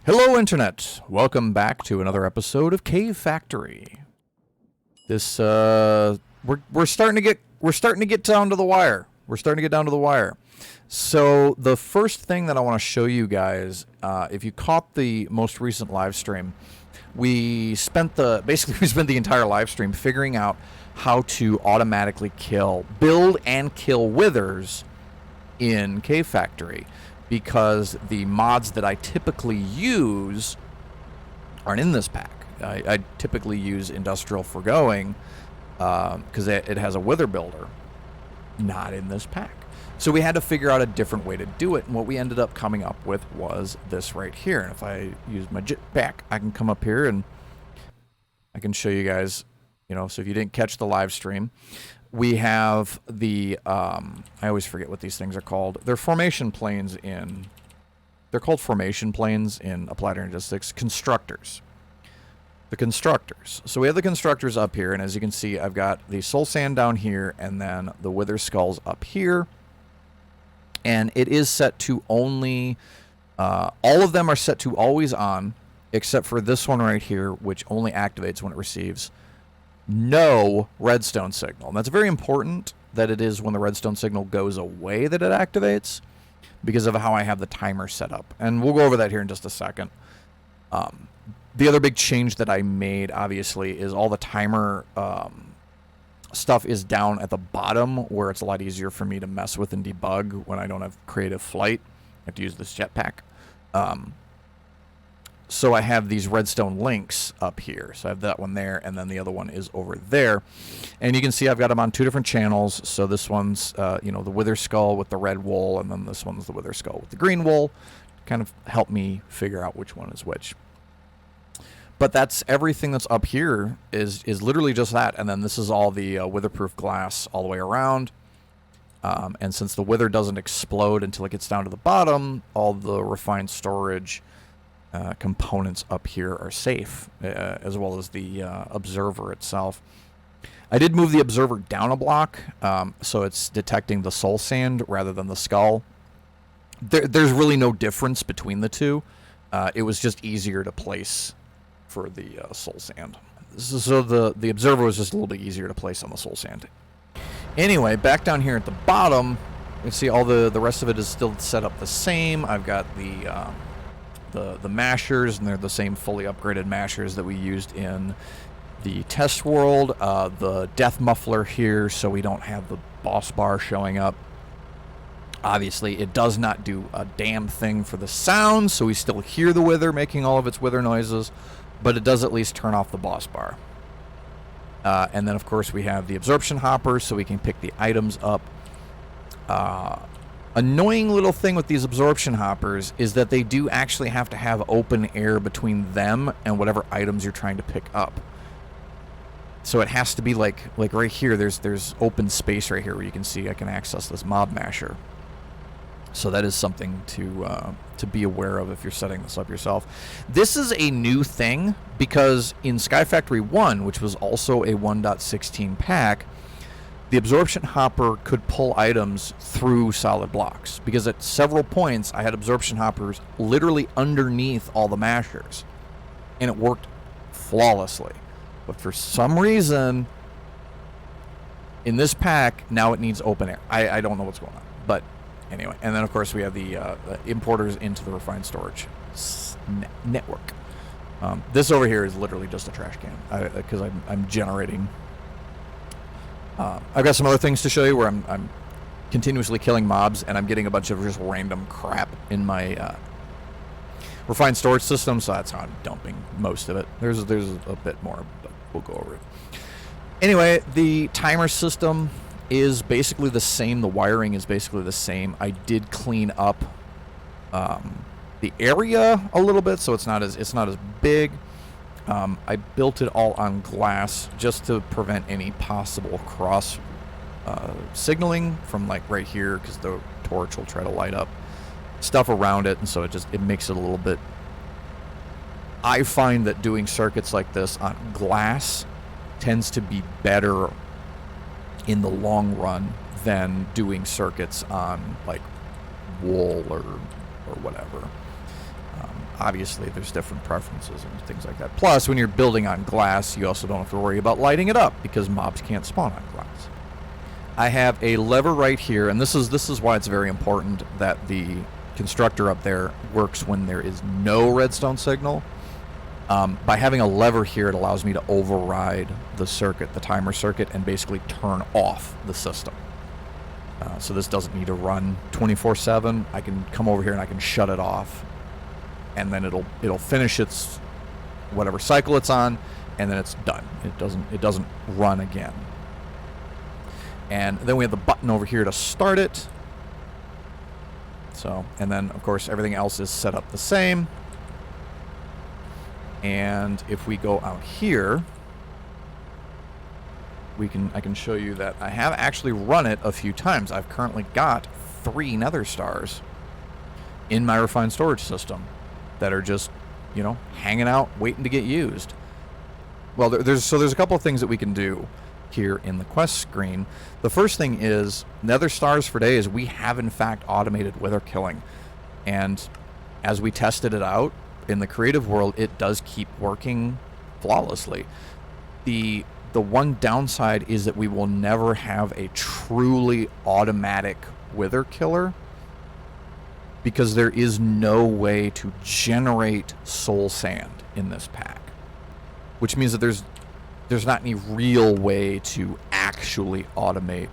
Hello, Internet. Welcome back to another episode of Cave Factory. This we're starting to get down to the wire. We're starting to get down to the wire. So the first thing that I want to show you guys, if you caught the most recent live stream, we spent the entire live stream figuring out how to automatically build and kill withers in Cave Factory. Because the mods that I typically use aren't in this pack. I typically use Industrial Foregoing because it has a wither builder, not in this pack. So we had to figure out a different way to do it, and what we ended up coming up with was this right here. And if I use my jetpack, I can come up here and I can show you guys, so if you didn't catch the live stream, we have the, I always forget what these things are called. They're formation planes they're called formation planes in Applied Energistics. Constructors. The constructors. So we have the constructors up here, and as you can see, I've got the soul sand down here, and then the wither skulls up here. And it is set to only, all of them are set to always on, except for this one right here, which only activates when it receives no redstone signal. And that's very important that it is when the redstone signal goes away that it activates, because of how I have the timer set up. And we'll go over that here in just a second. The other big change that I made, obviously, is all the timer stuff is down at the bottom, where it's a lot easier for me to mess with and debug when I don't have creative flight. I have to use this jetpack. So I have these redstone links up here. So I have that one there, and then the other one is over there. And you can see I've got them on two different channels. So this one's, the wither skull with the red wool, and then this one's the wither skull with the green wool. Kind of help me figure out which one is which. But that's everything that's up here is literally just that. And then this is all the witherproof glass all the way around. And since the wither doesn't explode until it gets down to the bottom, all the refined storage components up here are safe, as well as the observer itself. I did move the observer down a block, so it's detecting the soul sand rather than the skull. There's really no difference between the two. It was just easier to place for the soul sand. So the observer was just a little bit easier to place on the soul sand. Anyway, back down here at the bottom, you can see all the rest of it is still set up the same. I've got the mashers, and they're the same fully upgraded mashers that we used in the test world. The death muffler here, so we don't have the boss bar showing up. Obviously, it does not do a damn thing for the sound, so we still hear the wither making all of its wither noises, but it does at least turn off the boss bar. And then, of course, we have the Absorption Hopper, so we can pick the items up. Annoying little thing with these Absorption Hoppers is that they do actually have to have open air between them and whatever items you're trying to pick up. So it has to be like right here, there's open space right here where you can see I can access this mob masher. So that is something to be aware of if you're setting this up yourself. This is a new thing because in Sky Factory 1, which was also a 1.16 pack, the Absorption Hopper could pull items through solid blocks, because at several points I had Absorption Hoppers literally underneath all the mashers, and it worked flawlessly. But for some reason, in this pack, now it needs open air. I don't know what's going on, but anyway. And then, of course, we have the importers into the refined storage network. This over here is literally just a trash can, because I'm generating... I've got some other things to show you where I'm continuously killing mobs, and I'm getting a bunch of just random crap in my refined storage system, so that's how I'm dumping most of it. There's a bit more, but we'll go over it. Anyway, the timer system is basically the same. The wiring is basically the same. I did clean up the area a little bit, so it's not as big. I built it all on glass just to prevent any possible cross signaling from like right here, because the torch will try to light up stuff around it, and so it makes it a little bit... I find that doing circuits like this on glass tends to be better in the long run than doing circuits on like wool or whatever. obviously there's different preferences and things like that. Plus, when you're building on glass, you also don't have to worry about lighting it up because mobs can't spawn on glass. I have a lever right here, and this is why it's very important that the constructor up there works when there is no redstone signal. By having a lever here, it allows me to override the circuit, the timer circuit, and basically turn off the system. So this doesn't need to run 24/7. I can come over here and I can shut it off, and then it'll finish its whatever cycle it's on, and then it's done. It doesn't run again. And then we have the button over here to start it. So, and then of course everything else is set up the same. And if we go out here, I can show you that I have actually run it a few times. I've currently got 3 nether stars in my refined storage system that are just, you know, hanging out, waiting to get used. Well, there's a couple of things that we can do here in the quest screen. The first thing is nether stars for days. We have in fact automated wither killing, and as we tested it out in the creative world, it does keep working flawlessly. The one downside is that we will never have a truly automatic wither killer because there is no way to generate soul sand in this pack, which means that there's not any real way to actually automate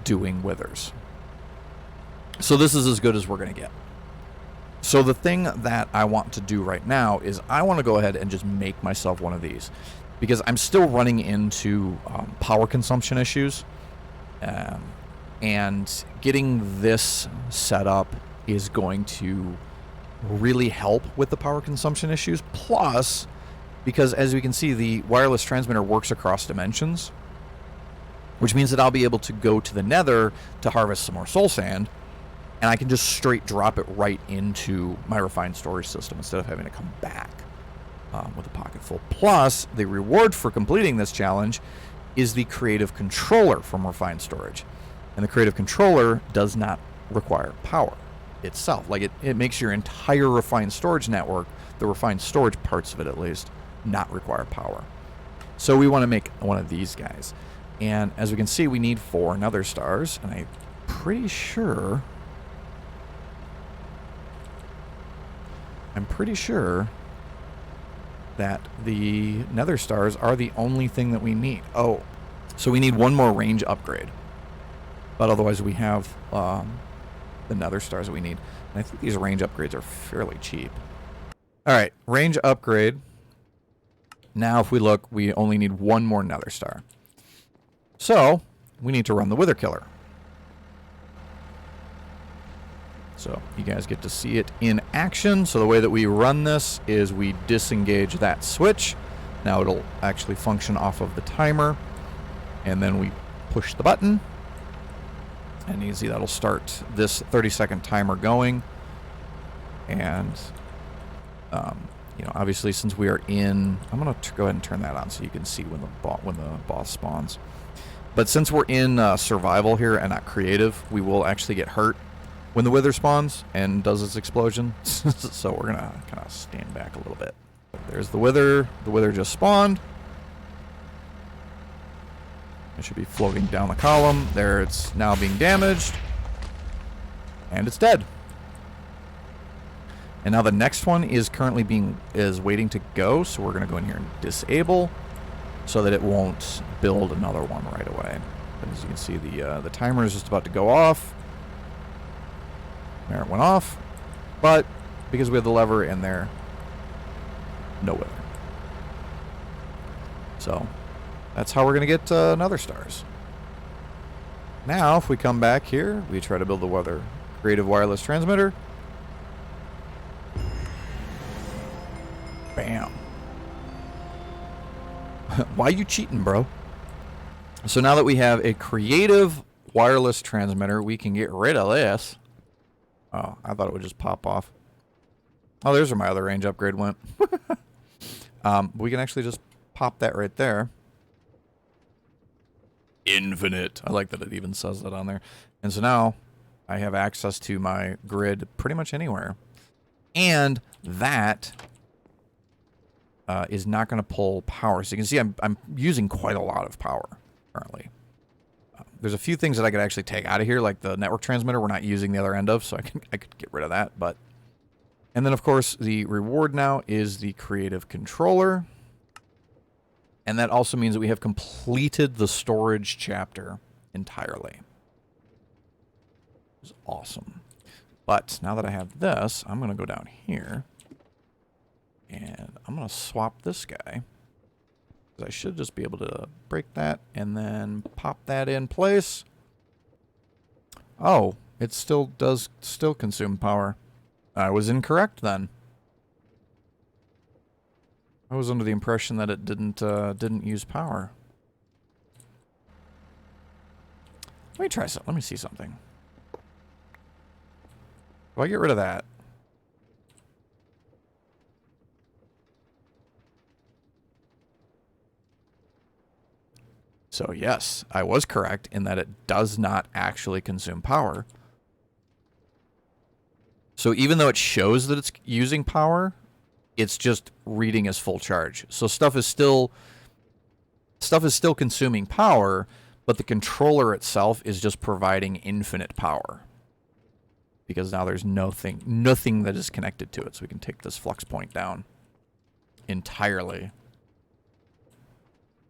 doing withers. So this is as good as we're going to get. So the thing that I want to do right now is I want to go ahead and just make myself one of these, because I'm still running into power consumption issues, and getting this set up is going to really help with the power consumption issues. Plus, because as we can see, the wireless transmitter works across dimensions, which means that I'll be able to go to the nether to harvest some more soul sand, and I can just straight drop it right into my refined storage system instead of having to come back with a pocket full. Plus, the reward for completing this challenge is the creative controller from refined storage. And the creative controller does not require power itself. Like it makes your entire refined storage network, the refined storage parts of it at least, not require power. So we want to make one of these guys. And as we can see, we need 4 nether stars, and I'm pretty sure that the nether stars are the only thing that we need. Oh, so we need 1 more range upgrade. But otherwise we have the nether stars that we need. And I think these range upgrades are fairly cheap. Alright, range upgrade. Now if we look, we only need 1 more nether star. So, we need to run the wither killer. So, you guys get to see it in action. So the way that we run this is we disengage that switch. Now it'll actually function off of the timer. And then we push the button. And you can see that'll start this 30-second timer going. And, you know, obviously since we are in... I'm going to go ahead and turn that on so you can see when the boss spawns. But since we're in survival here and not creative, we will actually get hurt when the wither spawns and does its explosion. So we're going to kind of stand back a little bit. There's the wither. The wither just spawned. It should be floating down the column. There, it's now being damaged. And it's dead. And now the next one is currently waiting to go, so we're going to go in here and disable so that it won't build another one right away. And as you can see, the timer is just about to go off. There it went off. But because we have the lever in there, no wither. So that's how we're going to get nether stars. Now, if we come back here, we try to build the wither creative wireless transmitter. Bam. Why you cheating, bro? So now that we have a creative wireless transmitter, we can get rid of this. Oh, I thought it would just pop off. Oh, there's where my other range upgrade went. We can actually just pop that right there. Infinite. I like that it even says that on there. And so now I have access to my grid pretty much anywhere. And that is not going to pull power. So you can see I'm using quite a lot of power currently. There's a few things that I could actually take out of here, like the network transmitter we're not using the other end of, so I could get rid of that. But and then, of course, the reward now is the creative controller. And that also means that we have completed the storage chapter entirely. It's awesome. But now that I have this, I'm going to go down here. And I'm going to swap this guy. I should just be able to break that and then pop that in place. Oh, it still does consume power. I was incorrect then. I was under the impression that it didn't use power. Let me try something. Let me see something. Do I get rid of that? So yes, I was correct in that it does not actually consume power. So even though it shows that it's using power, it's just reading as full charge. So stuff is still consuming power, but the controller itself is just providing infinite power. Because now there's nothing that is connected to it. So we can take this flux point down entirely.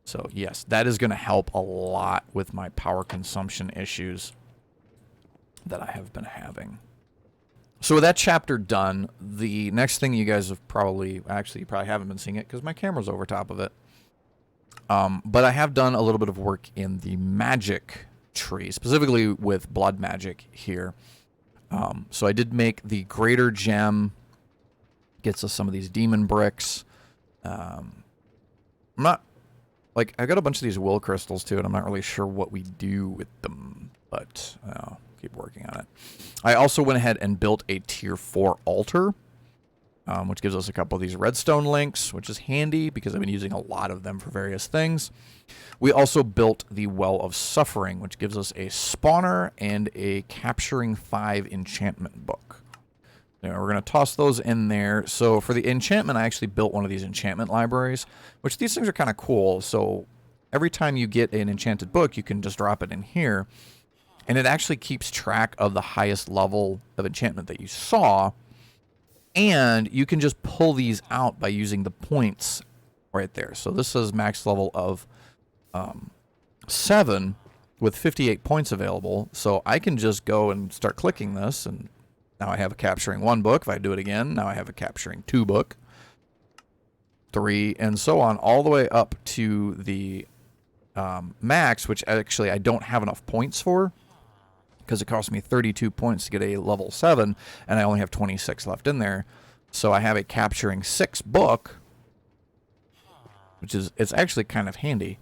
So yes, that is going to help a lot with my power consumption issues that I have been having. So with that chapter done, the next thing you guys have probably, actually you probably haven't been seeing it because my camera's over top of it. But I have done a little bit of work in the magic tree, specifically with blood magic here. So I did make the greater gem, gets us some of these demon bricks. I'm not, like, I got a bunch of these will crystals too, and I'm not really sure what we do with them, but I'll keep working on it. I also went ahead and built a tier 4 altar, which gives us a couple of these redstone links, which is handy because I've been using a lot of them for various things. We also built the Well of Suffering, which gives us a spawner and a Capturing 5 enchantment book. Now, we're going to toss those in there. So for the enchantment, I actually built one of these enchantment libraries, which these things are kind of cool. So every time you get an enchanted book, you can just drop it in here. And it actually keeps track of the highest level of enchantment that you saw. And you can just pull these out by using the points right there. So this says max level of 7 with 58 points available. So I can just go and start clicking this, and now I have a Capturing 1 book. If I do it again, now I have a Capturing 2 book, 3, and so on, all the way up to the max, which actually I don't have enough points for, because it cost me 32 points to get a level 7, and I only have 26 left in there. So I have a Capturing 6 book, which is, it's actually kind of handy.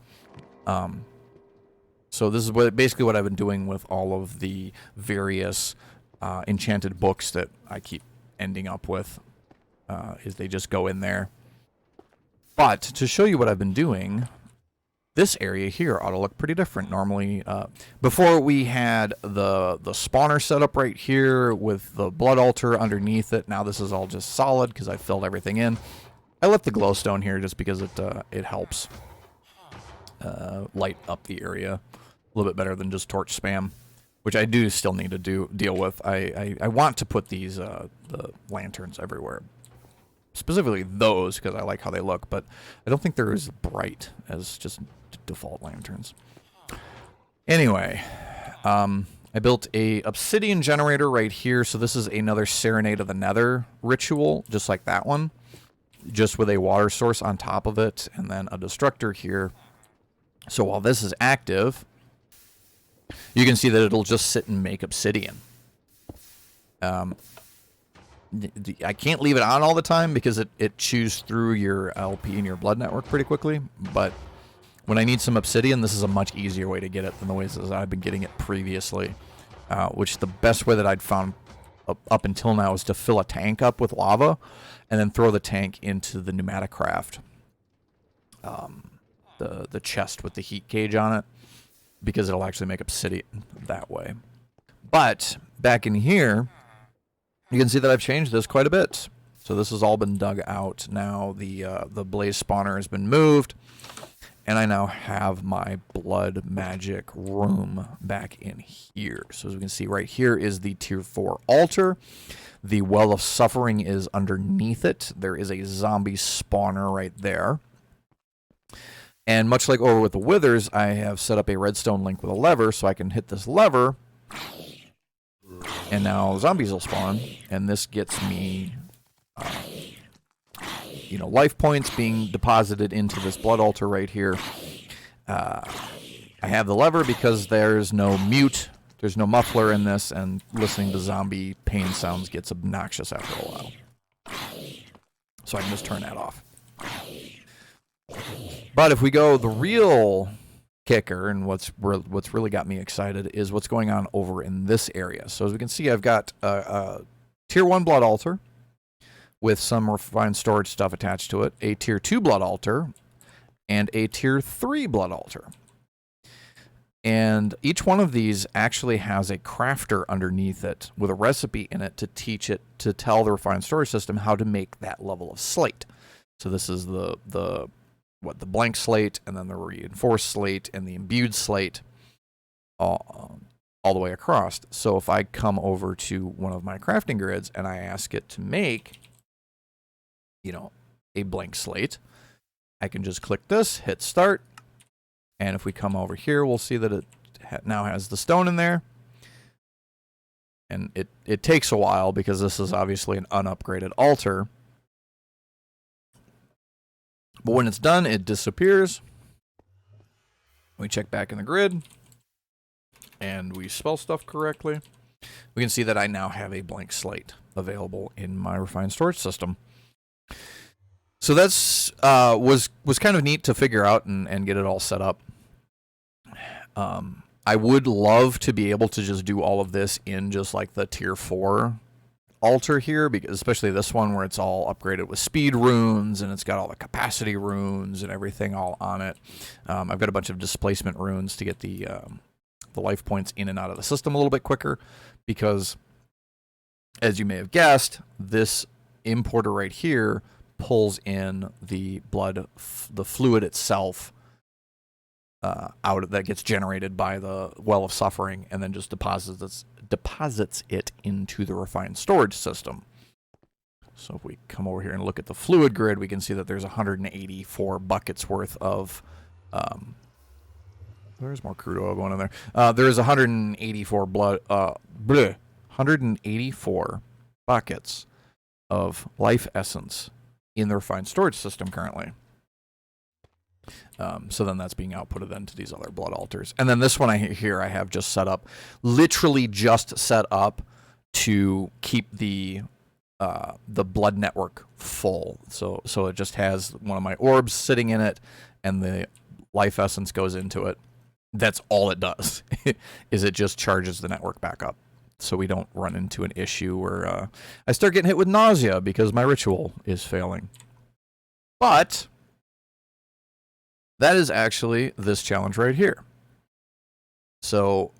So this is basically what I've been doing with all of the various enchanted books that I keep ending up with, is they just go in there. But to show you what I've been doing, this area here ought to look pretty different. Normally, before we had the spawner set up right here with the blood altar underneath it. Now this is all just solid because I filled everything in. I left the glowstone here just because it helps light up the area a little bit better than just torch spam, which I do still need to deal with. I want to put these the lanterns everywhere, specifically those because I like how they look, but I don't think they're as bright as just default lanterns. Anyway, I built a Obsidian Generator right here, so this is another Serenade of the Nether ritual, just like that one, just with a water source on top of it, and then a destructor here. So while this is active, you can see that it'll just sit and make obsidian. I can't leave it on all the time because it chews through your LP and your blood network pretty quickly, but when I need some obsidian, this is a much easier way to get it than the ways that I've been getting it previously, which the best way that I'd found up until now is to fill a tank up with lava and then throw the tank into the pneumatic craft. The chest with the heat gauge on it, because it'll actually make obsidian that way. But back in here, you can see that I've changed this quite a bit. So this has all been dug out. Now the blaze spawner has been moved, and I now have my blood magic room back in here. So as we can see right here is the tier 4 altar. The well of suffering is underneath it. There is a zombie spawner right there. And much like over with the withers, I have set up a redstone link with a lever, so I can hit this lever, and now zombies will spawn, and this gets me, life points being deposited into this blood altar right here. I have the lever because there's no mute, there's no muffler in this, and listening to zombie pain sounds gets obnoxious after a while. So I can just turn that off. But if we go, the real kicker, and what's really got me excited, is what's going on over in this area. So as we can see, I've got a tier 1 blood altar with some refined storage stuff attached to it, a tier 2 blood altar, and a tier 3 blood altar. And each one of these actually has a crafter underneath it with a recipe in it to teach it to tell the refined storage system how to make that level of slate. So this is the blank slate, and then the reinforced slate, and the imbued slate, all the way across. So if I come over to one of my crafting grids and I ask it to make, a blank slate, I can just click this, hit start, and if we come over here, we'll see that it now has the stone in there. And it takes a while because this is obviously an unupgraded altar. But when it's done, it disappears. We check back in the grid, and we spell stuff correctly. We can see that I now have a blank slate available in my refined storage system. So that's was kind of neat to figure out and get it all set up. I would love to be able to just do all of this in just like the tier 4 altar here, because especially this one where it's all upgraded with speed runes and it's got all the capacity runes and everything all on it. I've got a bunch of displacement runes to get the life points in and out of the system a little bit quicker, because as you may have guessed, this importer right here pulls in the blood, the fluid itself that gets generated by the well of suffering, and then just deposits it into the refined storage system. So if we come over here and look at the fluid grid, we can see that there's 184 buckets worth of there's more crude oil going in there. There is 184 buckets of life essence in the refined storage system currently. So then that's being outputted then to these other blood altars. And then this one I have just set up, literally just set up to keep the blood network full. So it just has one of my orbs sitting in it, and the life essence goes into it. That's all it does, is it just charges the network back up. So we don't run into an issue where I start getting hit with nausea because my ritual is failing. But that is actually this challenge right here. So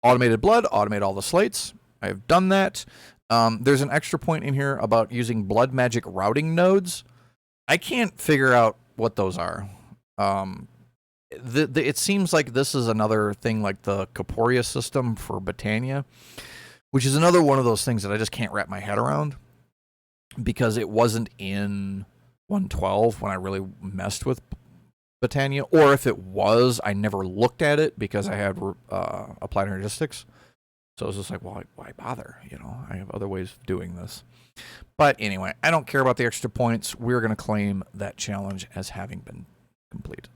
automated blood, automate all the slates. I have done that. There's an extra point in here about using blood magic routing nodes. I can't figure out what those are. It seems like this is another thing like the Corporea system for Botania, which is another one of those things that I just can't wrap my head around, because it wasn't in 112 when I really messed with Botania, or if it was, I never looked at it because I had applied energistics. So it was just like, well, why bother? I have other ways of doing this. But anyway, I don't care about the extra points. We're going to claim that challenge as having been completed.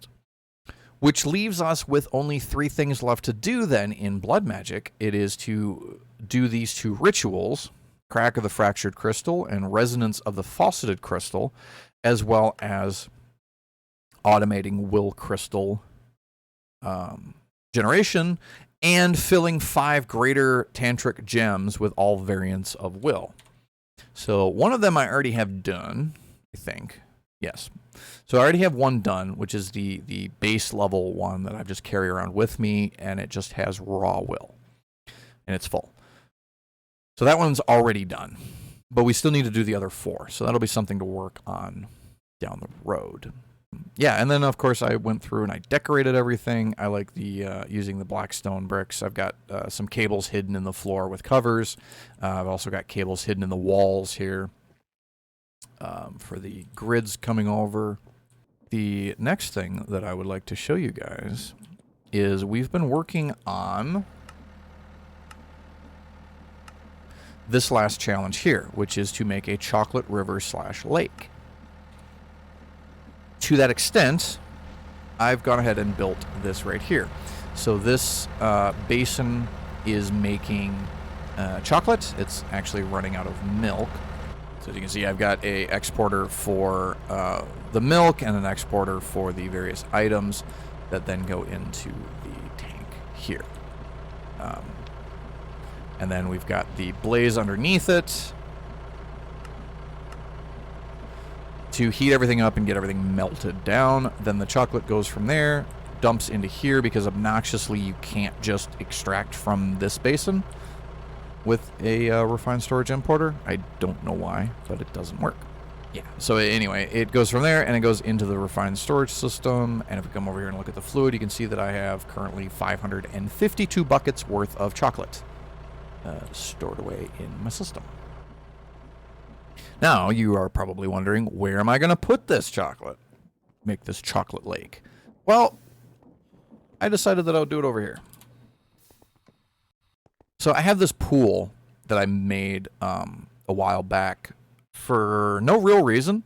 Which leaves us with only 3 things left to do then in blood magic. It is to do these 2 rituals, Crack of the Fractured Crystal and Resonance of the Fauceted Crystal, as well as automating will crystal generation and filling 5 greater tantric gems with all variants of will. So one of them I already have done, I think. Yes. So I already have one done, which is the base level one that I just carry around with me, and it just has raw will. And it's full. So that one's already done. But we still need to do the other 4, so that'll be something to work on down the road. Yeah, and then of course I went through and I decorated everything. I like the using the black stone bricks. I've got some cables hidden in the floor with covers. I've also got cables hidden in the walls here for the grids coming over. The next thing that I would like to show you guys is we've been working on this last challenge here, which is to make a chocolate river / lake. To that extent, I've gone ahead and built this right here. So this basin is making chocolate. It's actually running out of milk. So as you can see, I've got a exporter for the milk and an exporter for the various items that then go into the tank here. And then we've got the blaze underneath it to heat everything up and get everything melted down. Then the chocolate goes from there, dumps into here, because obnoxiously you can't just extract from this basin with a refined storage importer. I don't know why, but it doesn't work. Yeah, so anyway, it goes from there and it goes into the refined storage system. And if we come over here and look at the fluid, you can see that I have currently 552 buckets worth of chocolate stored away in my system. Now, you are probably wondering, where am I going to put this chocolate? Make this chocolate lake. Well, I decided that I would do it over here. So I have this pool that I made a while back for no real reason.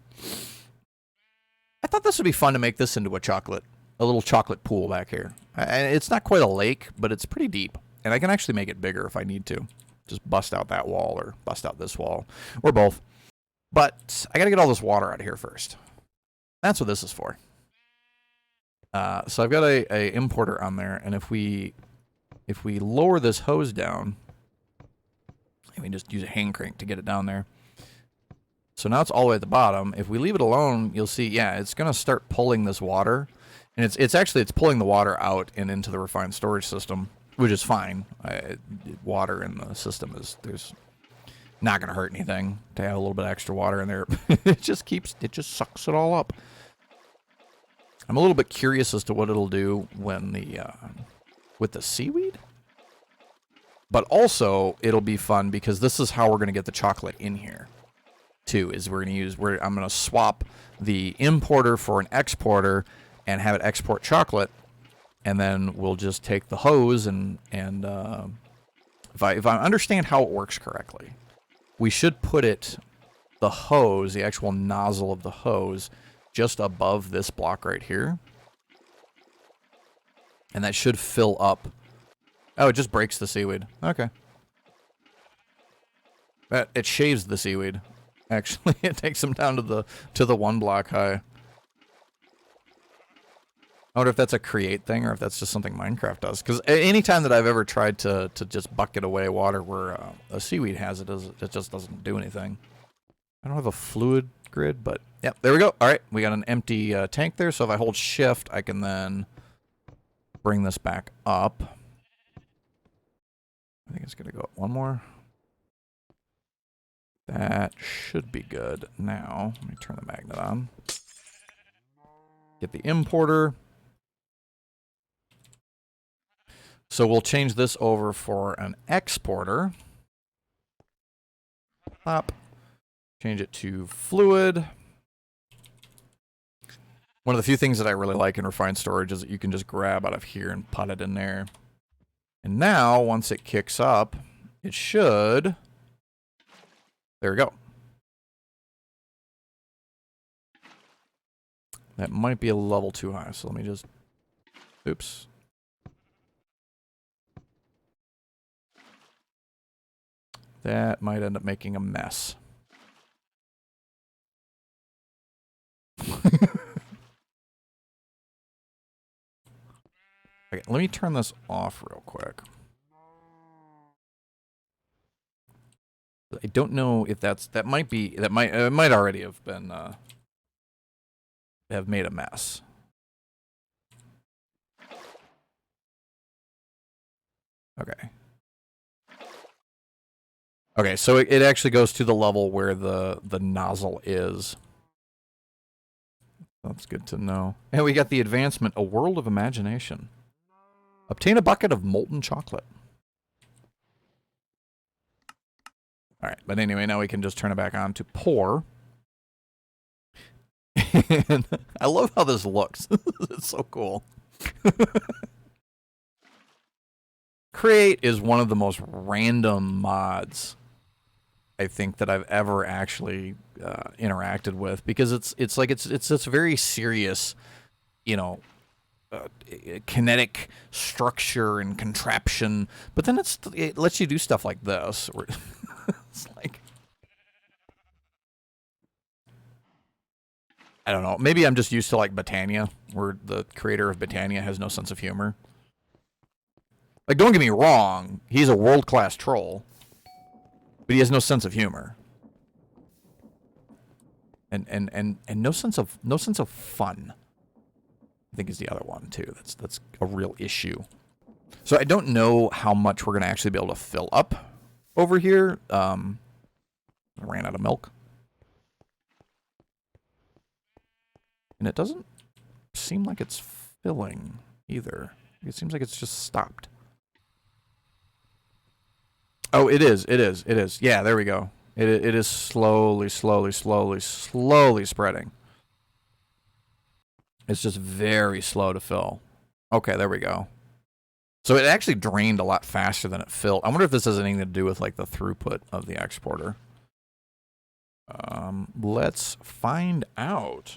I thought this would be fun to make this into a little chocolate pool back here. And it's not quite a lake, but it's pretty deep. And I can actually make it bigger if I need to. Just bust out that wall or bust out this wall, or both. But I gotta get all this water out of here first. That's what this is for. So I've got a importer on there, and if we lower this hose down, and we just use a hand crank to get it down there. So now it's all the way at the bottom. If we leave it alone, you'll see, yeah, it's gonna start pulling this water, and it's pulling the water out and into the refined storage system, which is fine. Water in the system there's not going to hurt anything to have a little bit of extra water in there. it just sucks it all up. I'm a little bit curious as to what it'll do when with the seaweed. But also, it'll be fun because this is how we're going to get the chocolate in here, too, is I'm going to swap the importer for an exporter and have it export chocolate. And then we'll just take the hose and if I understand how it works correctly, we should put the hose, the actual nozzle of the hose, just above this block right here. And that should fill up. Oh, it just breaks the seaweed. Okay. It shaves the seaweed. Actually, it takes them down to the 1 block high. I wonder if that's a create thing or if that's just something Minecraft does. Because anytime that I've ever tried to just bucket away water where a seaweed has it just doesn't do anything. I don't have a fluid grid, but yeah, there we go. All right, we got an empty tank there. So if I hold shift, I can then bring this back up. I think it's going to go up one more. That should be good. Now, let me turn the magnet on. Get the importer. So we'll change this over for an exporter. Up. Change it to fluid. One of the few things that I really like in refined storage is that you can just grab out of here and put it in there. And now, once it kicks up, it should... There we go. That might be a level too high, so let me just... Oops. That might end up making a mess. Okay, let me turn this off real quick. I don't know if it might already have been have made a mess. Okay. Okay, so it actually goes to the level where the nozzle is. That's good to know. And we got the advancement, A World of Imagination. Obtain a bucket of molten chocolate. All right, but anyway, now we can just turn it back on to pour. And I love how this looks. It's so cool. Create is one of the most random mods I think that I've ever actually interacted with, because it's like it's very serious, you know, kinetic structure and contraption, but then it lets you do stuff like this. Where it's like, I don't know. Maybe I'm just used to like Botania, where the creator of Botania has no sense of humor. Like, don't get me wrong, he's a world-class troll, but he has no sense of humor. And no sense of fun, I think, is the other one too. That's a real issue. So I don't know how much we're gonna actually be able to fill up over here. I ran out of milk. And it doesn't seem like it's filling either. It seems like it's just stopped. Oh, it is. Yeah, there we go. It is slowly spreading. It's just very slow to fill. Okay, there we go. So it actually drained a lot faster than it filled. I wonder if this has anything to do with like the throughput of the exporter. Let's find out.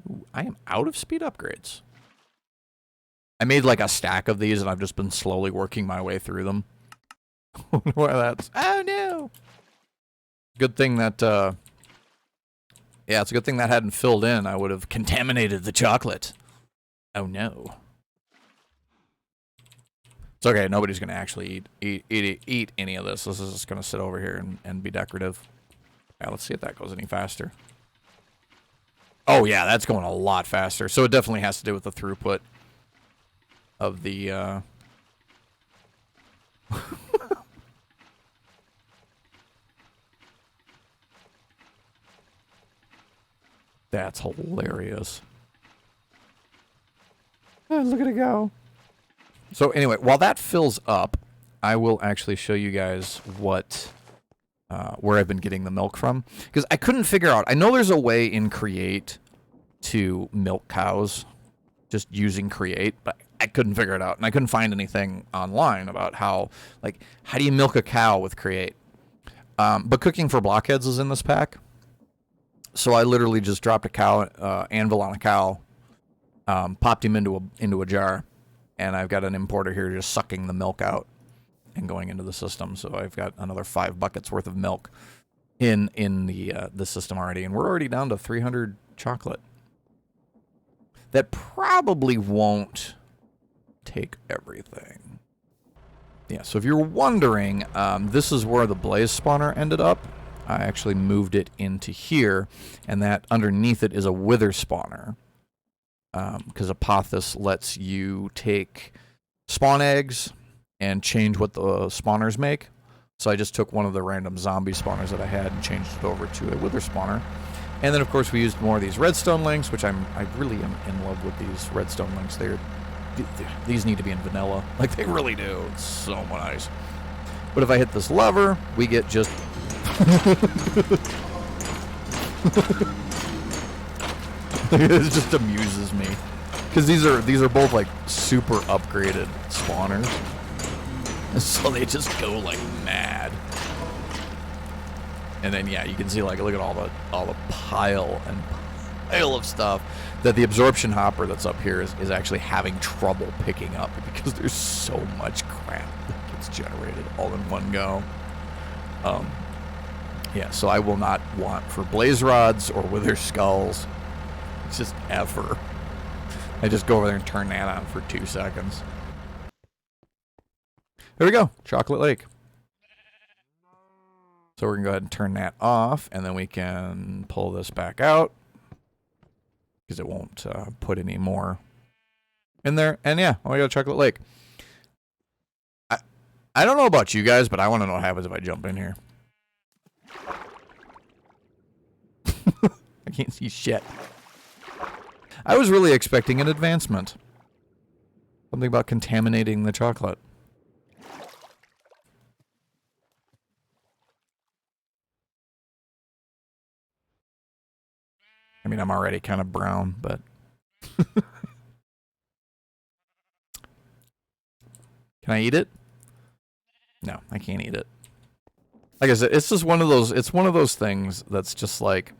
Ooh, I am out of speed upgrades. I made like a stack of these and I've just been slowly working my way through them. Why that's... Oh no! Good thing that, yeah, it's a good thing that hadn't filled in. I would have contaminated the chocolate. Oh no. It's okay, nobody's gonna actually eat any of this. This is just gonna sit over here and be decorative. Yeah, let's see if that goes any faster. Oh yeah, that's going a lot faster. So it definitely has to do with the throughput of the, That's hilarious. Oh, look at it go. So anyway, while that fills up, I will actually show you guys what, where I've been getting the milk from. Because I couldn't figure out, I know there's a way in Create to milk cows, just using Create, but I couldn't figure it out. And I couldn't find anything online about how do you milk a cow with Create? But Cooking for Blockheads is in this pack. So I literally just dropped a cow, anvil on a cow, popped him into a jar, and I've got an importer here just sucking the milk out and going into the system. So I've got another 5 buckets worth of milk in the system already, and we're already down to 300 chocolate. That probably won't take everything. Yeah. So if you're wondering, this is where the blaze spawner ended up. I actually moved it into here, and that underneath it is a wither spawner. Because Apothis lets you take spawn eggs and change what the spawners make. So I just took one of the random zombie spawners that I had and changed it over to a wither spawner. And then, of course, we used more of these redstone links, which I really am in love with these redstone links. These need to be in vanilla. Like, they really do. It's so nice. But if I hit this lever, we get just... It just amuses me, because these are both like super upgraded spawners, so they just go like mad. And then yeah, you can see like look at all the pile of stuff that the absorption hopper that's up here is actually having trouble picking up, because there's so much crap that gets generated all in one go. Yeah, so I will not want for blaze rods or wither skulls. It's just ever. I just go over there and turn that on for 2 seconds. There we go, Chocolate Lake. So we're gonna go ahead and turn that off, and then we can pull this back out, because it won't put any more in there. And yeah, we got Chocolate Lake. I don't know about you guys, but I want to know what happens if I jump in here. I can't see shit. I was really expecting an advancement. Something about contaminating the chocolate. I mean, I'm already kind of brown, but... Can I eat it? No, I can't eat it. Like I said, it's just one of those things that's just like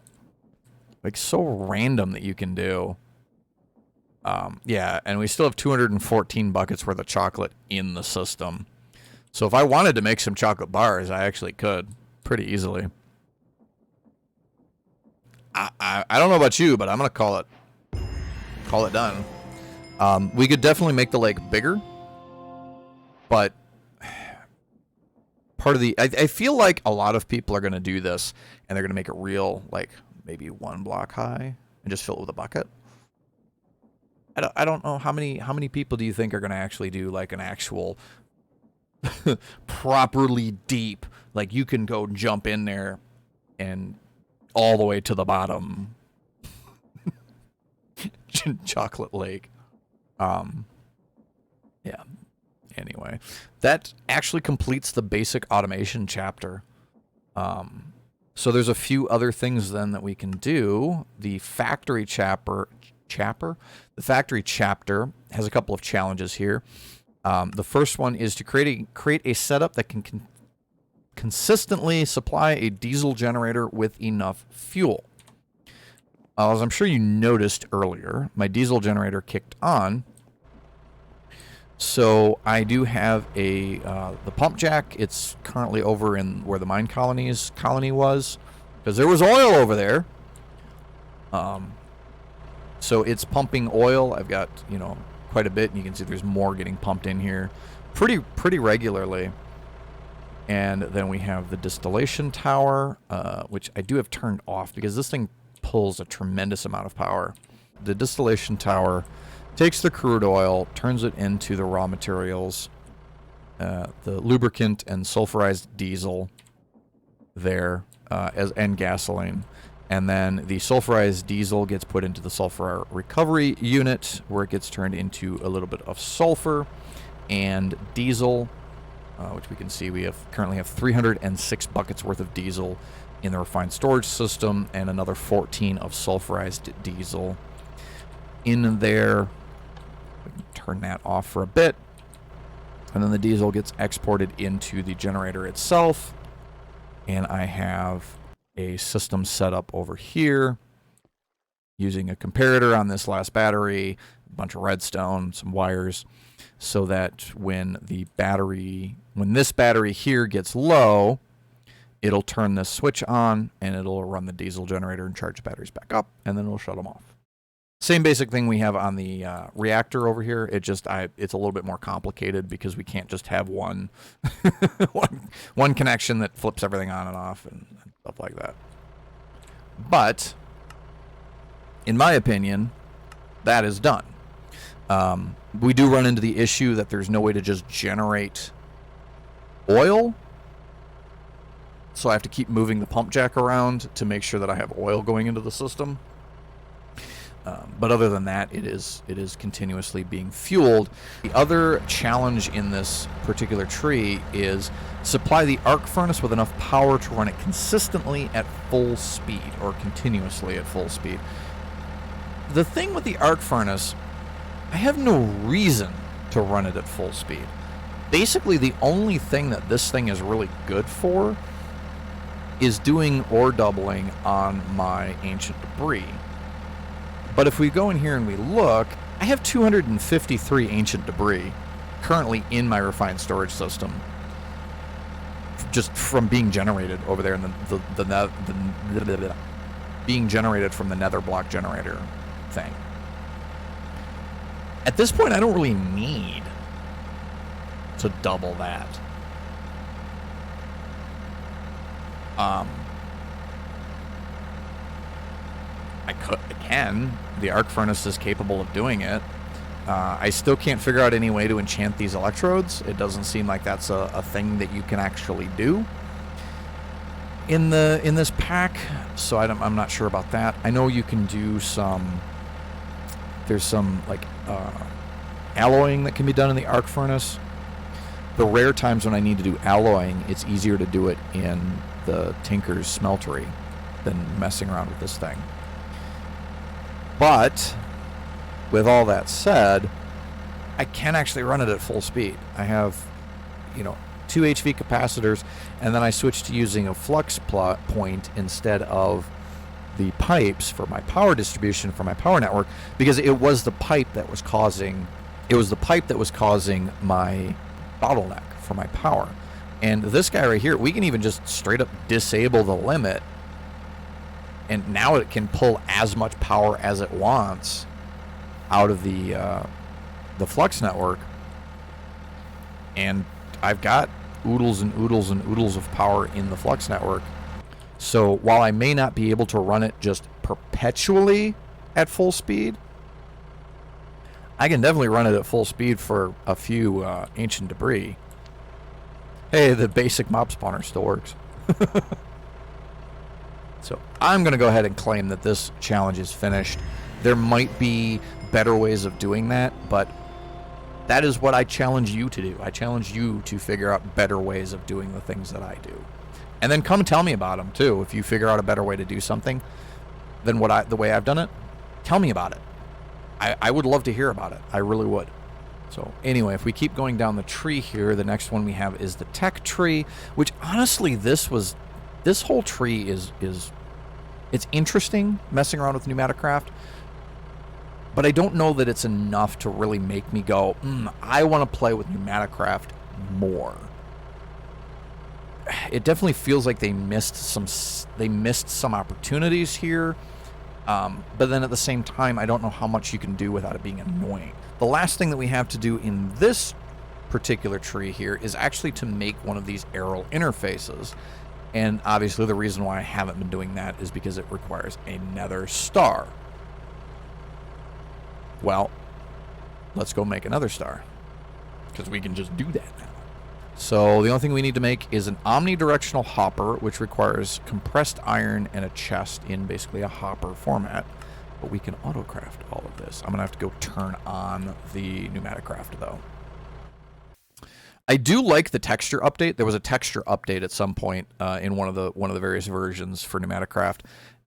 so random that you can do. Yeah, and we still have 214 buckets worth of chocolate in the system. So if I wanted to make some chocolate bars, I actually could pretty easily. I don't know about you, but I'm gonna call it done. We could definitely make the lake bigger, but part of the I feel like a lot of people are gonna do this, and they're gonna make it real, like maybe 1 block high, and just fill it with a bucket. I don't know how many people do you think are gonna actually do like an actual properly deep, like you can go jump in there and all the way to the bottom chocolate lake. Yeah. Anyway, that actually completes the basic automation chapter. So there's a few other things then that we can do. The factory chapter. The factory chapter has a couple of challenges here. The first one is to create a setup that can consistently supply a diesel generator with enough fuel. As I'm sure you noticed earlier, my diesel generator kicked on. So I do have the pump jack. It's currently over in where the mine colony was, because there was oil over there. So it's pumping oil. I've got, quite a bit, and you can see there's more getting pumped in here pretty regularly. And then we have the Distillation Tower, which I do have turned off because this thing pulls a tremendous amount of power. The Distillation Tower takes the crude oil, turns it into the raw materials, the lubricant and sulfurized diesel there, and gasoline. And then the sulfurized diesel gets put into the sulfur recovery unit, where it gets turned into a little bit of sulfur and diesel, which we can see we currently have 306 buckets worth of diesel in the refined storage system, and another 14 of sulfurized diesel in there. We can turn that off for a bit, and then the diesel gets exported into the generator itself. And I have a system set up over here using a comparator on this last battery, a bunch of redstone, some wires, so that when this battery here gets low, it'll turn this switch on and it'll run the diesel generator and charge the batteries back up, and then it'll shut them off. Same basic thing we have on the reactor over here. It's a little bit more complicated because we can't just have one one connection that flips everything on and off and stuff like that. But in my opinion, that is done. We do run into the issue that there's no way to just generate oil, so I have to keep moving the pump jack around to make sure that I have oil going into the system. But other than that, it is continuously being fueled. The other challenge in this particular tree is supply the arc furnace with enough power to run it consistently at full speed, or continuously at full speed. The thing with the arc furnace, I have no reason to run it at full speed. Basically, the only thing that this thing is really good for is doing ore doubling on my ancient debris. But if we go in here and we look, I have 253 ancient debris currently in my refined storage system, just from being generated over there in the being generated from the nether block generator thing. At this point, I don't really need to double that. I can. The arc furnace is capable of doing it. I still can't figure out any way to enchant these electrodes. It doesn't seem like that's a thing that you can actually do in this pack, so I'm not sure about that. I know you can do some. There's some like alloying that can be done in the arc furnace. The rare times when I need to do alloying, it's easier to do it in the Tinker's smeltery than messing around with this thing. But with all that said, I can actually run it at full speed. I have, 2 HV capacitors, and then I switched to using a flux point instead of the pipes for my power distribution for my power network, because it was the pipe that was causing my bottleneck for my power. And this guy right here, we can even just straight up disable the limit, and now it can pull as much power as it wants out of the flux network, and I've got oodles and oodles and oodles of power in the flux network. So while I may not be able to run it just perpetually at full speed, I can definitely run it at full speed for a few ancient debris. Hey, the basic mob spawner still works. So I'm going to go ahead and claim that this challenge is finished. There might be better ways of doing that, but that is what I challenge you to do. I challenge you to figure out better ways of doing the things that I do. And then come tell me about them too. If you figure out a better way to do something than the way I've done it, tell me about it. I would love to hear about it. I really would. So anyway, if we keep going down the tree here, the next one we have is the tech tree, which honestly, this whole tree is it's interesting messing around with Pneumaticraft, but I don't know that it's enough to really make me go, I want to play with Pneumaticraft more. It definitely feels like they missed some opportunities here, but then at the same time, I don't know how much you can do without it being annoying. The last thing that we have to do in this particular tree here is actually to make one of these arrow interfaces. And obviously the reason why I haven't been doing that is because it requires a nether star. Well, let's go make another star, because we can just do that now. So the only thing we need to make is an omnidirectional hopper, which requires compressed iron and a chest in basically a hopper format. But we can autocraft all of this. I'm going to have to go turn on the Pneumaticraft, though. I do like the texture update. There was a texture update at some point in one of the various versions for Pneumaticraft,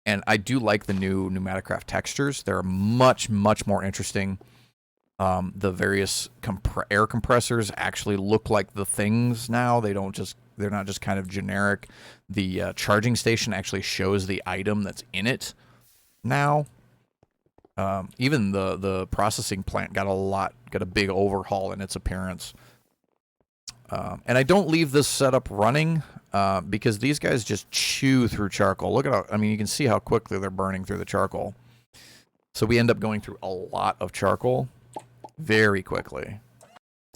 and I do like the new Pneumaticraft textures. They're much more interesting. The various air compressors actually look like the things now. They're not just kind of generic. The charging station actually shows the item that's in it now. Even the processing plant got a big overhaul in its appearance. And I don't leave this setup running because these guys just chew through charcoal. Look at you can see how quickly they're burning through the charcoal. So we end up going through a lot of charcoal very quickly.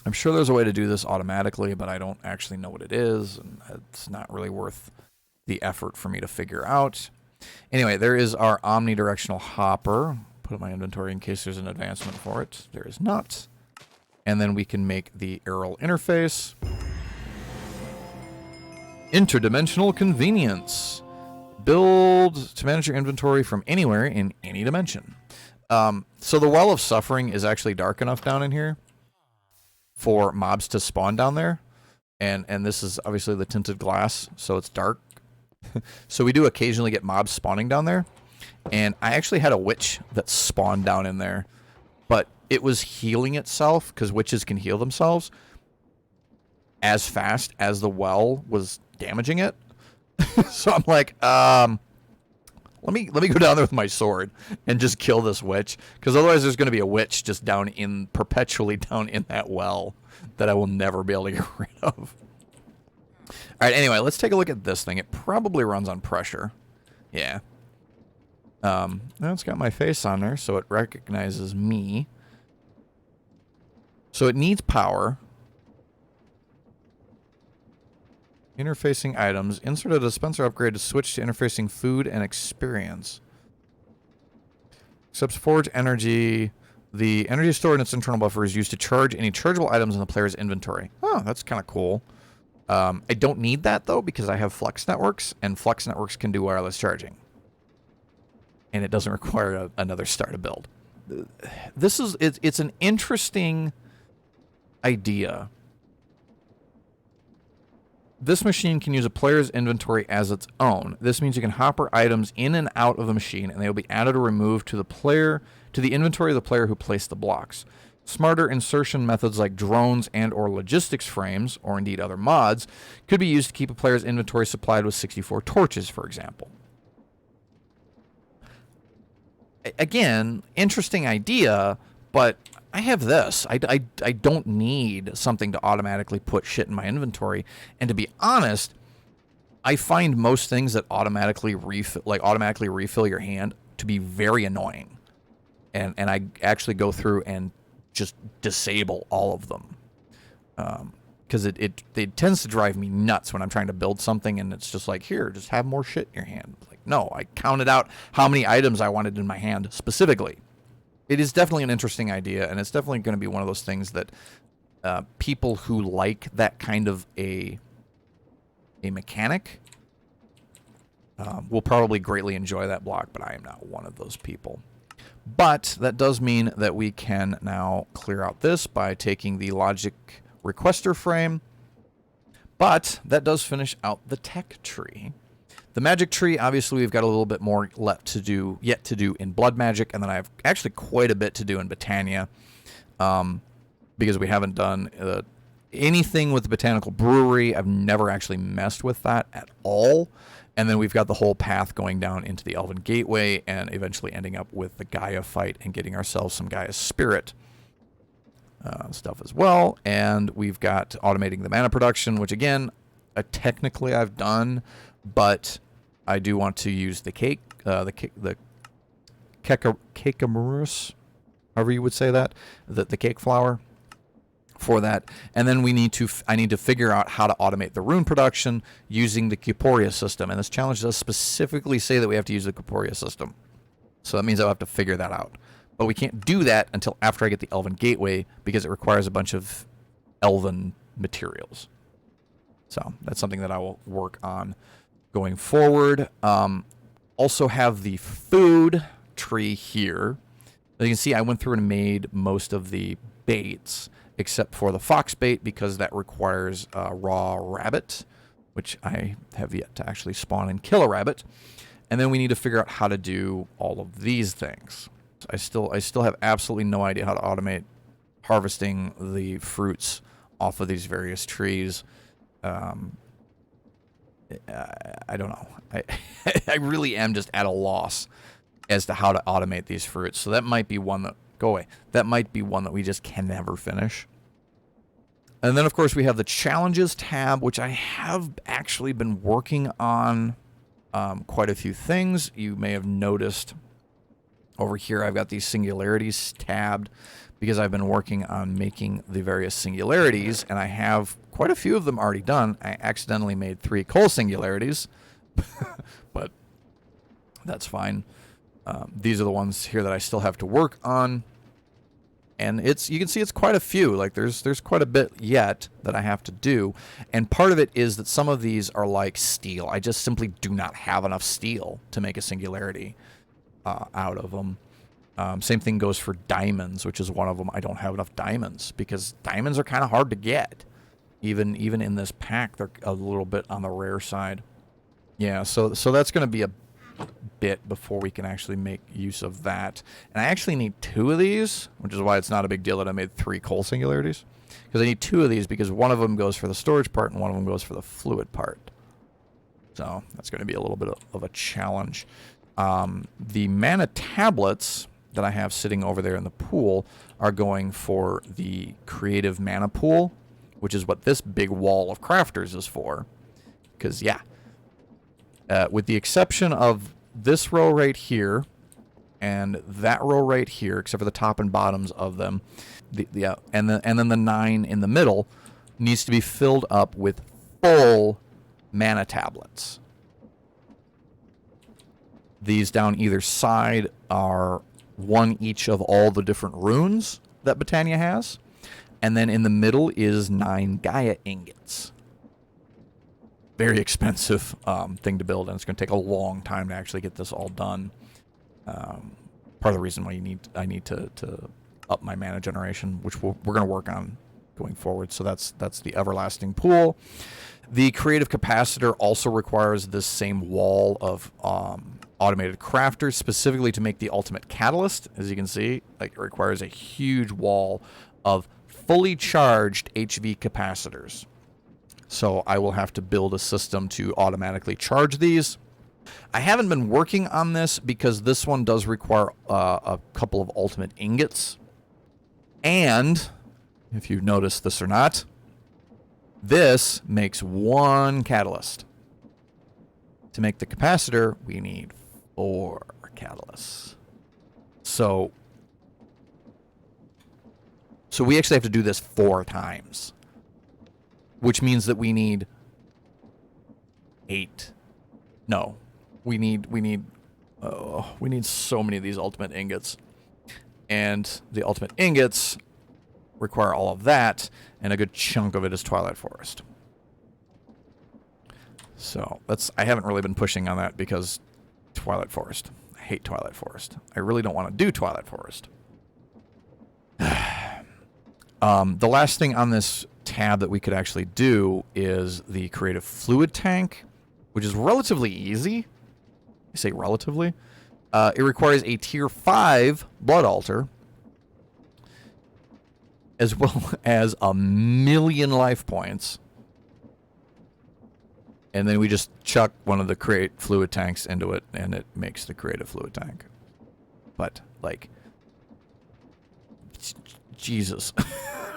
I'm sure there's a way to do this automatically, but I don't actually know what it is, and it's not really worth the effort for me to figure out. Anyway, there is our omnidirectional hopper. Put it in my inventory in case there's an advancement for it. There is not. And then we can make the arrow interface. Interdimensional convenience. Build to manage your inventory from anywhere in any dimension. So the Well of Suffering is actually dark enough down in here for mobs to spawn down there. And this is obviously the tinted glass, so it's dark. So we do occasionally get mobs spawning down there. And I actually had a witch that spawned down in there. But it was healing itself, because witches can heal themselves, as fast as the well was damaging it. So I'm like, let me go down there with my sword and just kill this witch, because otherwise there's going to be a witch just perpetually down in that well that I will never be able to get rid of. All right, anyway, let's take a look at this thing. It probably runs on pressure. Yeah. Now it's got my face on there, so it recognizes me. So it needs power. Interfacing items. Insert a dispenser upgrade to switch to interfacing food and experience. Accepts forge energy, The energy stored in its internal buffer is used to charge any chargeable items in the player's inventory. Oh, that's kind of cool. I don't need that, though, because I have Flex Networks, and Flex Networks can do wireless charging. And it doesn't require another start a build. It's an interesting idea. This machine can use a player's inventory as its own. This means you can hopper items in and out of the machine, and they will be added or removed to the inventory of the player who placed the blocks. Smarter insertion methods like drones and or logistics frames, or indeed other mods, could be used to keep a player's inventory supplied with 64 torches, for example. Again, interesting idea, but I have this. I don't need something to automatically put shit in my inventory. And to be honest, I find most things that automatically refill your hand to be very annoying. And I actually go through and just disable all of them. Because it tends to drive me nuts when I'm trying to build something and it's just like, here, just have more shit in your hand. Like, no, I counted out how many items I wanted in my hand specifically. It is definitely an interesting idea, and it's definitely going to be one of those things that people who like that kind of a mechanic will probably greatly enjoy that block, but I am not one of those people. But that does mean that we can now clear out this by taking the logic requester frame. But that does finish out the tech tree. The magic tree, obviously, we've got a little bit more yet to do in blood magic, and then I have actually quite a bit to do in Botania, because we haven't done anything with the botanical brewery. I've never actually messed with that at all. And then we've got the whole path going down into the Elven Gateway and eventually ending up with the Gaia fight and getting ourselves some Gaia Spirit stuff as well. And we've got automating the mana production, which again, technically I've done, but I do want to use the Kekamurus, however you would say that, the cake flower for that. And then I need to figure out how to automate the rune production using the Cuporia system. And this challenge does specifically say that we have to use the Cuporia system. So that means I'll have to figure that out. But we can't do that until after I get the Elven Gateway, because it requires a bunch of Elven materials. So that's something that I will work on going forward. Also have the food tree here. As you can see, I went through and made most of the baits, except for the fox bait, because that requires raw rabbit, which I have yet to actually spawn and kill a rabbit. And then we need to figure out how to do all of these things. I still have absolutely no idea how to automate harvesting the fruits off of these various trees. I don't know. I really am just at a loss as to how to automate these fruits. So that might be one that... Go away. That might be one that we just can never finish. And then, of course, we have the Challenges tab, which I have actually been working on quite a few things. You may have noticed over here I've got these Singularities tabbed because I've been working on making the various Singularities, and I have quite a few of them already done. I accidentally made 3 coal Singularities, but that's fine. These are the ones here that I still have to work on. And you can see it's quite a few. Like there's quite a bit yet that I have to do. And part of it is that some of these are like steel. I just simply do not have enough steel to make a Singularity out of them. Same thing goes for diamonds, which is one of them. I don't have enough diamonds because diamonds are kind of hard to get. Even in this pack, they're a little bit on the rare side. Yeah, so that's going to be a bit before we can actually make use of that. And I actually need 2 of these, which is why it's not a big deal that I made 3 coal Singularities. Because I need 2 of these because one of them goes for the storage part and one of them goes for the fluid part. So that's going to be a little bit of a challenge. The mana tablets that I have sitting over there in the pool are going for the creative mana pool, which is what this big wall of crafters is for. Because, yeah, with the exception of this row right here and that row right here, except for the top and bottoms of them, and then the 9 in the middle needs to be filled up with full mana tablets. These down either side are one each of all the different runes that Botania has. And then in the middle is 9 Gaia ingots. Very expensive thing to build, and it's going to take a long time to actually get this all done. Part of the reason why I need to up my mana generation, which we're going to work on going forward. So that's the everlasting pool. The creative capacitor also requires this same wall of automated crafters, specifically to make the ultimate catalyst. As you can see, like, it requires a huge wall of fully charged HV capacitors. So I will have to build a system to automatically charge these. I haven't been working on this because this one does require a couple of ultimate ingots. And if you've noticed this or not, this makes 1 catalyst. To make the capacitor, we need 4 catalysts. So we actually have to do this 4 times, which means that we need 8. No, we need so many of these ultimate ingots, and the ultimate ingots require all of that, and a good chunk of it is Twilight Forest. So I haven't really been pushing on that because Twilight Forest. I hate Twilight Forest. I really don't want to do Twilight Forest. The last thing on this tab that we could actually do is the creative fluid tank, which is relatively easy. I say relatively. It requires a tier 5 blood altar, as well as 1,000,000 life points. And then we just chuck one of the create fluid tanks into it, and it makes the creative fluid tank. But, like, Jesus,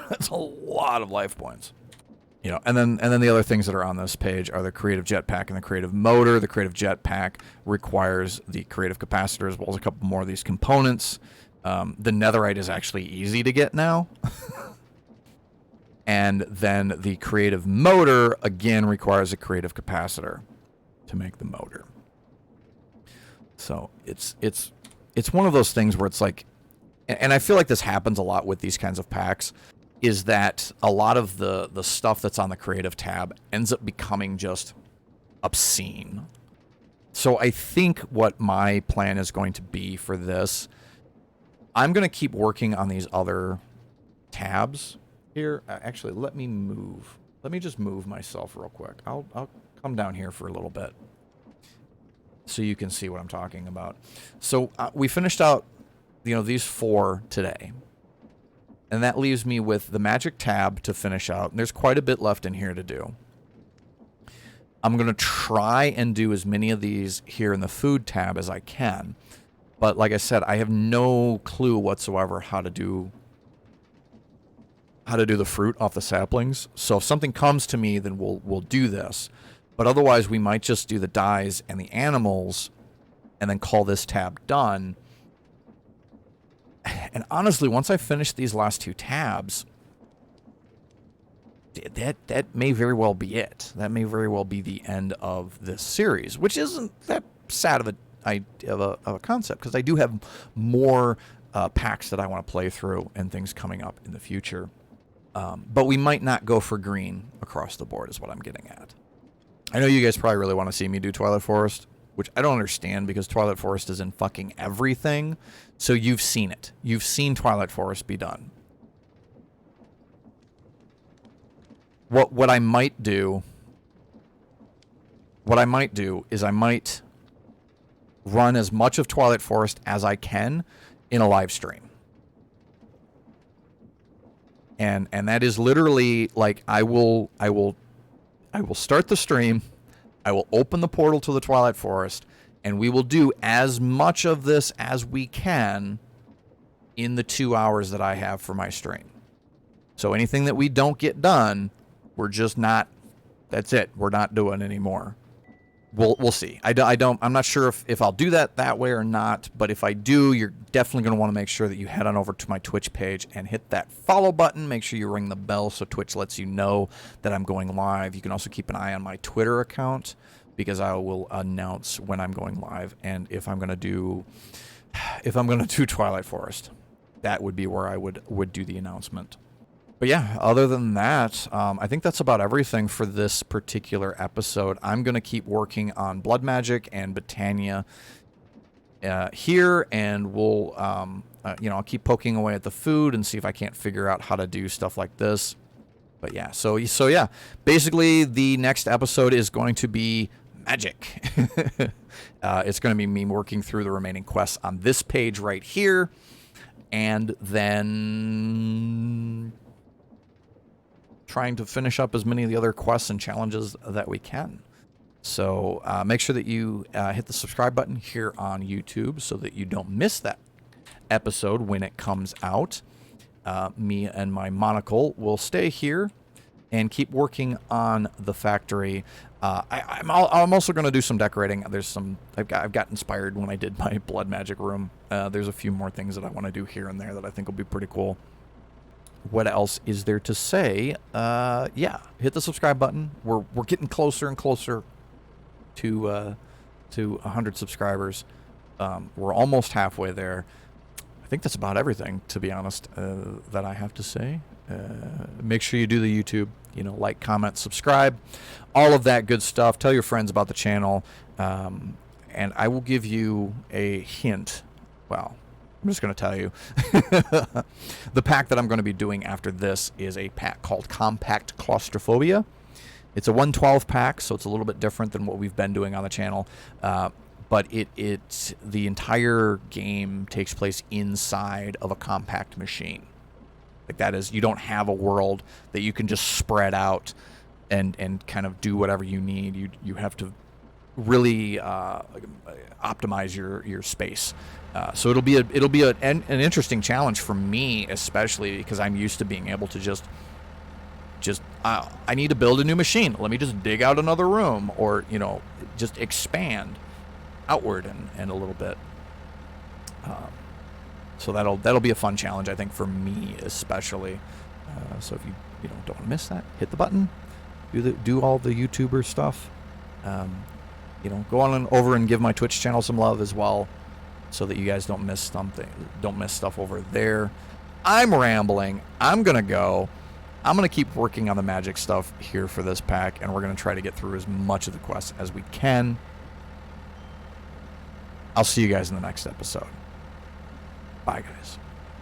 that's a lot of life points. You know, and then the other things that are on this page are the creative jetpack and the creative motor. The creative jetpack requires the creative capacitor as well as a couple more of these components. The netherite is actually easy to get now. And then the creative motor, again, requires a creative capacitor to make the motor. So it's one of those things where it's like, and I feel like this happens a lot with these kinds of packs, is that a lot of the stuff that's on the creative tab ends up becoming just obscene. So I think what my plan is going to be for this, I'm going to keep working on these other tabs here. Actually, let me just move myself real quick. I'll come down here for a little bit so you can see what I'm talking about. So we finished out, you know, these 4 today. And that leaves me with the magic tab to finish out. And there's quite a bit left in here to do. I'm going to try and do as many of these here in the food tab as I can. But like I said, I have no clue whatsoever how to do the fruit off the saplings. So if something comes to me, then we'll do this. But otherwise, we might just do the dyes and the animals and then call this tab done. And honestly, once I finish these last 2 tabs, that may very well be it. That may very well be the end of this series, which isn't that sad of a concept, because I do have more packs that I want to play through and things coming up in the future. But we might not go for green across the board is what I'm getting at. I know you guys probably really want to see me do Twilight Forest, which I don't understand because Twilight Forest is in fucking everything. So you've seen it. You've seen Twilight Forest be done. What I might do is I might run as much of Twilight Forest as I can in a live stream. And that is literally like I will start the stream, I will open the portal to the Twilight Forest, and we will do as much of this as we can in the 2 hours that I have for my stream. So anything that we don't get done, we're just not, that's it. We're not doing anymore. We'll see. I'm not sure if I'll do that way or not, but if I do, you're definitely going to want to make sure that you head on over to my Twitch page and hit that follow button. Make sure you ring the bell so Twitch lets you know that I'm going live. You can also keep an eye on my Twitter account because I will announce when I'm going live and if I'm going to do if I'm going to do Twilight Forest, that would be where I would do the announcement. But yeah, other than that, I think that's about everything for this particular episode. I'm going to keep working on Blood Magic and Botania here, and we'll, I'll keep poking away at the food and see if I can't figure out how to do stuff like this. But yeah, so yeah, basically the next episode is going to be magic. It's going to be me working through the remaining quests on this page right here, and then trying to finish up as many of the other quests and challenges that we can. So make sure that you hit the subscribe button here on YouTube so that you don't miss that episode when it comes out. Me and my monocle will stay here and keep working on the factory. I'm also going to do some decorating. I've got inspired when I did my blood magic room. There's a few more things that I want to do here and there that I think will be pretty cool. What else is there to say? Yeah, hit the subscribe button. We're getting closer and closer to 100 subscribers. We're almost halfway there. I think that's about everything, to be honest, that I have to say. Make sure you do the YouTube, like, comment, subscribe, all of that good stuff. Tell your friends about the channel, and I will give you a hint. Well, I'm just going to tell you. The pack that I'm going to be doing after this is a pack called Compact Claustrophobia. It's a 112 pack, so it's a little bit different than what we've been doing on the channel. But the entire game takes place inside of a compact machine. Like, that is, you don't have a world that you can just spread out and kind of do whatever you need. You have to really optimize your space. So it'll be an interesting challenge for me, especially because I'm used to being able to just I need to build a new machine. Let me just dig out another room, or just expand outward and a little bit. So that'll be a fun challenge, I think, for me especially. So if you don't want to miss that, hit the button, do all the YouTuber stuff. Go on over and give my Twitch channel some love as well, so that you guys don't miss stuff over there. I'm rambling. I'm gonna go. I'm gonna keep working on the magic stuff here for this pack, and we're gonna try to get through as much of the quests as we can. I'll see you guys in the next episode. Bye, guys.